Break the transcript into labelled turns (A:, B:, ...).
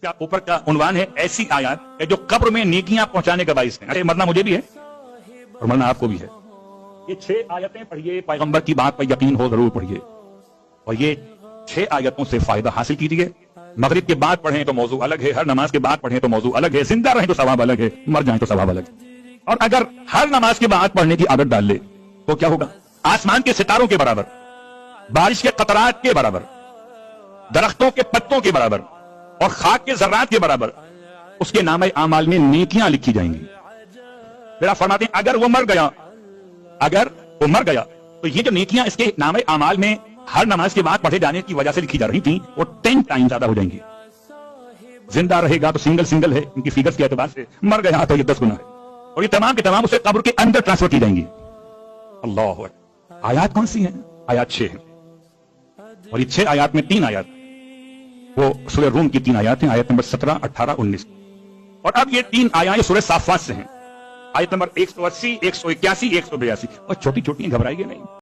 A: इसका ऊपर का उन्वान है ऐसी आयत जो कब्र में नेकियां पहुंचाने का बाइस है। अरे मरना मुझे भी है और मरना आपको भी है। ये 6 आयतें पढ़िए, पैगंबर की बात पर यकीन हो जरूर पढ़िए और ये 6 आयतों से फायदा हासिल कीजिए। मगरिब के बाद पढ़ें तो मौजू अलग है, हर नमाज के बाद पढ़ें तो मौजू अलग है, जिंदा रहें तो सवाब अलग है, मर जाएं तो सवाब अलग है। और अगर हर नमाज के बाद पढ़ने की आदत डाल ले तो क्या होगा? आसमान के सितारों के बराबर, बारिश के कतरात के बराबर, दरख्तों के पत्तों के बराबर और खाक के जर्रात के बराबर उसके नामे आमाल में नेकियां लिखी जाएंगी। फिर आप फरमाते हैं अगर वो मर गया तो ये जो नेकियां इसके नामे आमाल में हर नमाज के बाद पढ़े जाने की वजह से लिखी जा रही थी वो 10 टाइम ज्यादा हो जाएंगी। जिंदा रहेगा तो सिंगल है इनकी फिगर्स के एतबार से, मर गया तो ये 10 गुना है और ये तमाम के तमाम उसे कब्र के अंदर ट्रांसफर की जाएंगी। अल्लाह अकबर। आयत कौन सी है? आयत 6 है और ये 6 आयत में 3 आयत वो सूरह रूम की 3 आयत हैं, आयत नंबर 17, 18, 19। और अब ये 3 आयतें सूरह साफात से हैं, आयत नंबर 180, 181, 182 और छोटी छोटी, घबराइए नहीं।